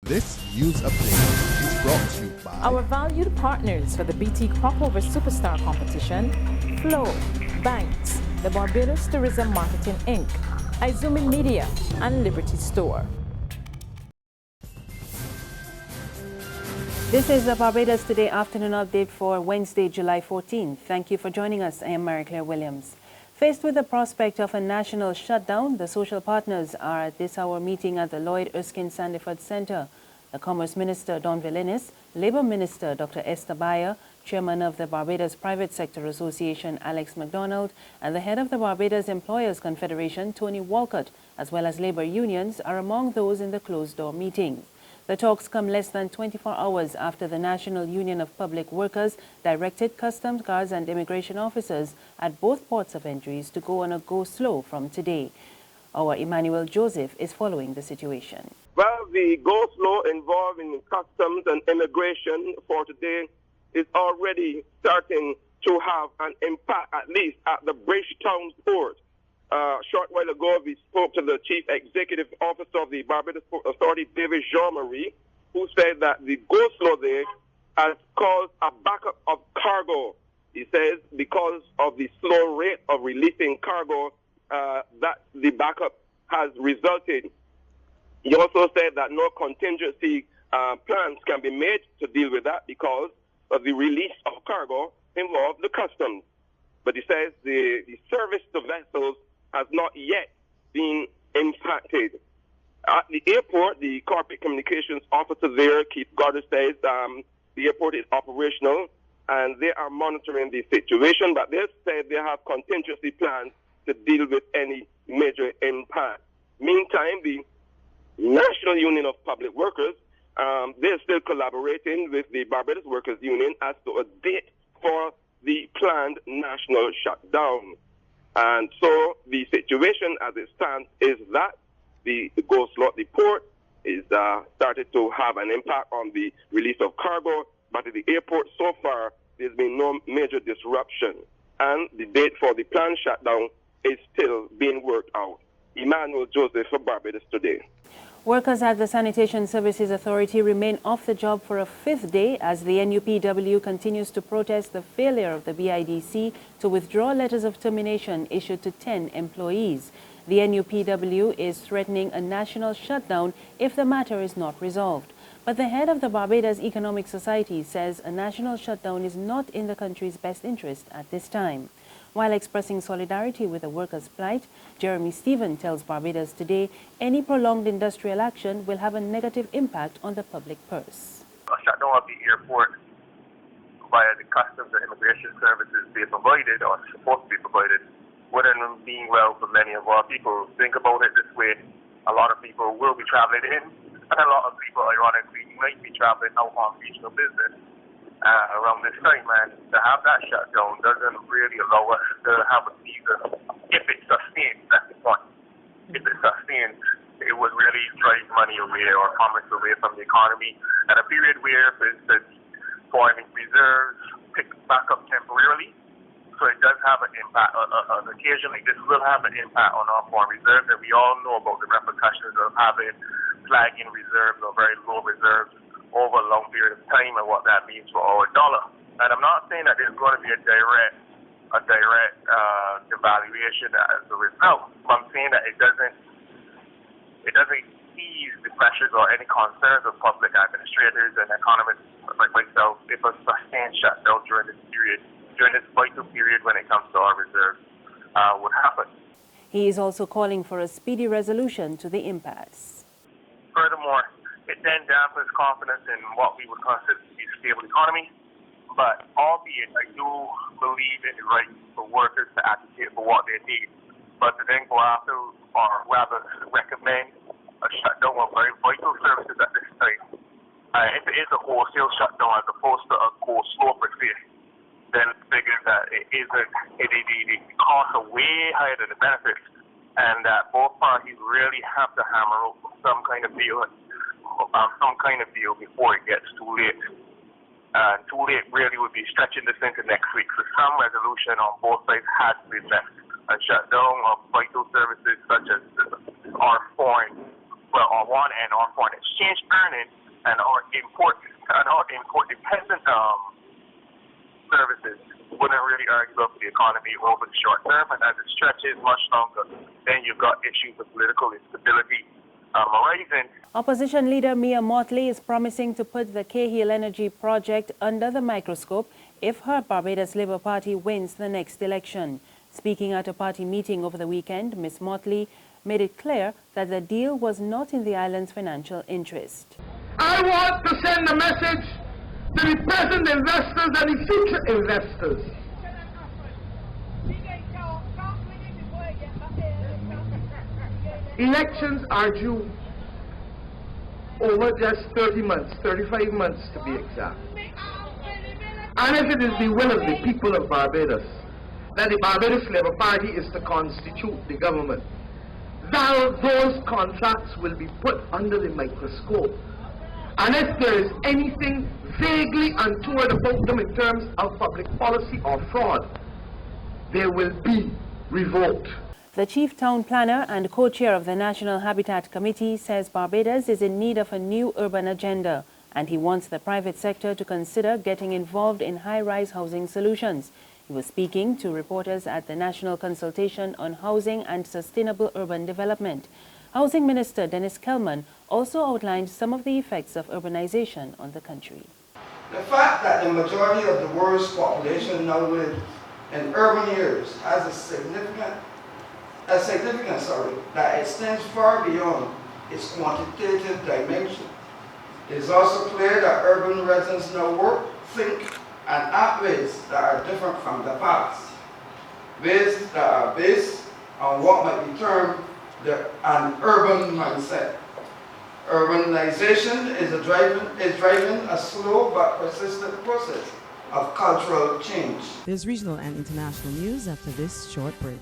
This news update is brought to you by our valued partners for the BT Cropover Superstar Competition: Flow, Banks, the Barbados Tourism Marketing Inc., Izumi Media, and Liberty Store. This is the Barbados Today afternoon update for Wednesday, July 14th. Thank you for joining us. I am Mary Claire Williams. Faced with the prospect of a national shutdown, the social partners are at this hour meeting at the Lloyd Erskine Sandiford Centre. The Commerce Minister, Don Villinis, Labour Minister, Dr. Esther Bayer, Chairman of the Barbados Private Sector Association, Alex MacDonald, and the head of the Barbados Employers Confederation, Tony Walcott, as well as labour unions, are among those in the closed-door meeting. The talks come less than 24 hours after the National Union of Public Workers directed customs guards and immigration officers at both ports of entries to go on a go-slow from today. Our Emmanuel Joseph is following the situation. Well, the go-slow involving customs and immigration for today is already starting to have an impact, at least at the Bridgetown port. A short while ago, we spoke to the Chief Executive Officer of the Barbados Port Authority, David Jean-Marie, who said that the go-slow there has caused a backup of cargo. He says because of the slow rate of releasing cargo, that the backup has resulted. He also said that no contingency plans can be made to deal with that because of the release of cargo involved the customs. But he says the service to vessels has not yet been impacted. At the airport, the corporate communications officer there, Keith Goddard, says the airport is operational and they are monitoring the situation, but they said they have contingency plans to deal with any major impact. Meantime, the National Union of Public Workers, they're still collaborating with the Barbados Workers Union as to a date for the planned national shutdown. And so the situation as it stands is that the go-slow at the port is started to have an impact on the release of cargo, but at the airport so far there's been no major disruption. And the date for the planned shutdown is still being worked out. Emmanuel Joseph for Barbados Today. Workers at the Sanitation Services Authority remain off the job for a fifth day as the NUPW continues to protest the failure of the BIDC to withdraw letters of termination issued to 10 employees. The NUPW is threatening a national shutdown if the matter is not resolved. But the head of the Barbados Economic Society says a national shutdown is not in the country's best interest at this time. While expressing solidarity with the workers' plight, Jeremy Stephen tells Barbados Today any prolonged industrial action will have a negative impact on the public purse. A shutdown of the airport via the customs and immigration services being provided or supposed to be provided wouldn't mean well for many of our people. Think about it this way: a lot of people will be traveling in, and a lot of people, ironically, might be traveling out on regional business. Around this time, and to have that shutdown doesn't really allow us to have a season. If it sustains, that's the point. If it sustains, it would really drive money away or commerce away from the economy. At a period where, for instance, foreign reserves pick back up temporarily, so it does have an impact. Occasionally, this will have an impact on our foreign reserves, and we all know about the repercussions of having flagging reserves or very low reserves over a long period of time and what that means for our dollar. And I'm not saying that there's going to be a direct devaluation as a result. But I'm saying that it doesn't ease the pressures or any concerns of public administrators and economists like myself if a sustained shutdown during this vital period when it comes to our reserves would happen. He is also calling for a speedy resolution to the impasse. Furthermore, it then dampens confidence in what we would consider to be a stable economy. But albeit, I do believe in the right for workers to advocate for what they need. But to then go after, or rather recommend, a shutdown of very vital services at this time, if it is a wholesale shutdown as opposed to a go-slow per se, then figures that the costs are way higher than the benefits, and that both parties really have to hammer out some kind of deal before it gets too late. Too late really would be stretching this into next week. So some resolution on both sides has to be met. A shutdown of vital services such as our foreign on one end, our foreign exchange earnings and our import dependent services wouldn't really argue up the economy over the short term, and as it stretches much longer, then you've got issues of political instability arising. Opposition leader Mia Mottley is promising to put the Cahill energy project under the microscope if her Barbados Labour Party wins the next election. Speaking at a party meeting over the weekend, Ms. Mottley made it clear that the deal was not in the island's financial interest. I want to send a message to the present investors and the future investors. Elections are due over just 30 months, 35 months to be exact. And if it is the will of the people of Barbados that the Barbados Labour Party is to constitute the government, that those contracts will be put under the microscope. And if there is anything vaguely untoward about them in terms of public policy or fraud, they will be revoked. The chief town planner and co-chair of the National Habitat Committee says Barbados is in need of a new urban agenda, and he wants the private sector to consider getting involved in high-rise housing solutions. He was speaking to reporters at the National Consultation on Housing and Sustainable Urban Development. Housing Minister Dennis Kelman also outlined some of the effects of urbanization on the country. The fact that the majority of the world's population now live in urban areas has a significance that extends far beyond its quantitative dimension. It is also clear that urban residents now work, think, and act ways that are different from the past, ways that are based on what might be termed an urban mindset. Urbanization is driving a slow but persistent process of cultural change. There's regional and international news after this short break.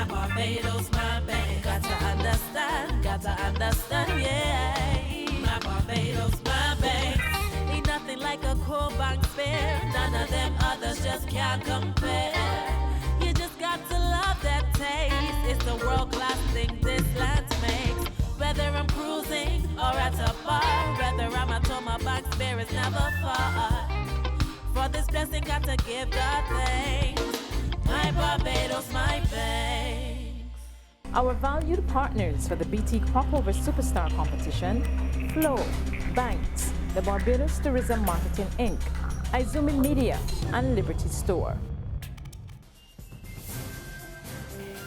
Barbados, my bank. Got to understand, yeah. My Barbados, my bank. Ain't nothing like a core bank spare. None of them others just can't compare. You just got to love that taste. It's the world-class thing this land makes. Whether I'm cruising or at a bar, whether I'm at home, my bank spare is never far. For this blessing, got to give God thanks. My Barbados, my bank. Our valued partners for the BT Cropover Superstar competition: Flow, Banks, the Barbados Tourism Marketing Inc., Izumi Media, and Liberty Store.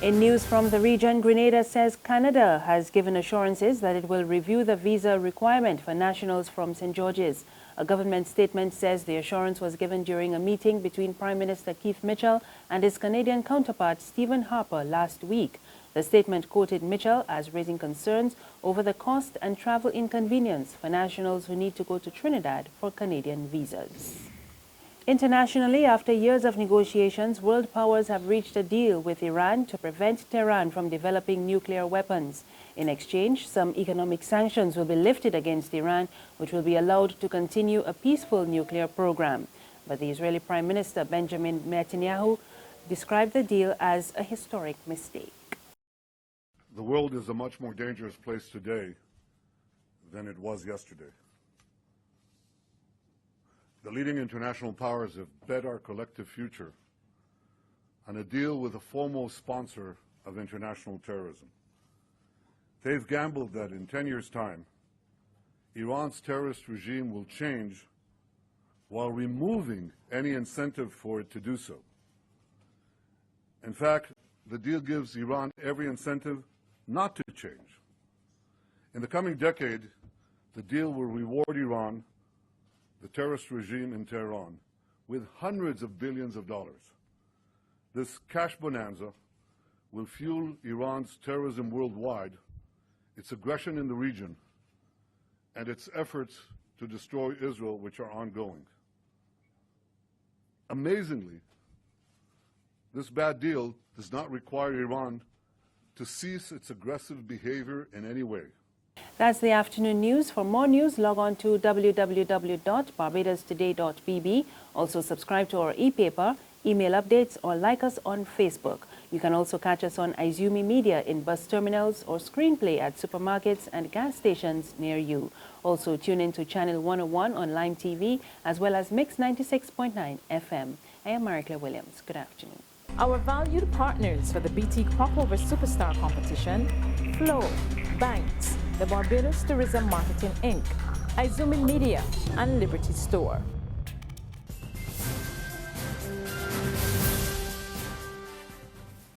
In news from the region, Grenada says Canada has given assurances that it will review the visa requirement for nationals from St. George's. A government statement says the assurance was given during a meeting between Prime Minister Keith Mitchell and his Canadian counterpart Stephen Harper last week. The statement quoted Mitchell as raising concerns over the cost and travel inconvenience for nationals who need to go to Trinidad for Canadian visas. Internationally, after years of negotiations, world powers have reached a deal with Iran to prevent Tehran from developing nuclear weapons. In exchange, some economic sanctions will be lifted against Iran, which will be allowed to continue a peaceful nuclear program. But the Israeli Prime Minister Benjamin Netanyahu described the deal as a historic mistake. The world is a much more dangerous place today than it was yesterday. The leading international powers have bet our collective future on a deal with the foremost sponsor of international terrorism. They've gambled that in 10 years' time, Iran's terrorist regime will change while removing any incentive for it to do so. In fact, the deal gives Iran every incentive not to change. In the coming decade, the deal will reward Iran, the terrorist regime in Tehran, with hundreds of billions of dollars. This cash bonanza will fuel Iran's terrorism worldwide, its aggression in the region, and its efforts to destroy Israel, which are ongoing. Amazingly, this bad deal does not require Iran to cease its aggressive behavior in any way. That's the afternoon news. For more news, log on to www.barbadostoday.bb. Also subscribe to our e-paper, email updates, or like us on Facebook. You can also catch us on Izumi Media in bus terminals or screenplay at supermarkets and gas stations near you. Also tune in to Channel 101 on Lime TV as well as Mix 96.9 FM. I am Maricla Williams. Good afternoon. Our valued partners for the BT Cropover Superstar Competition: Flow, Banks, the Barbados Tourism Marketing Inc., Izumi Media, and Liberty Store.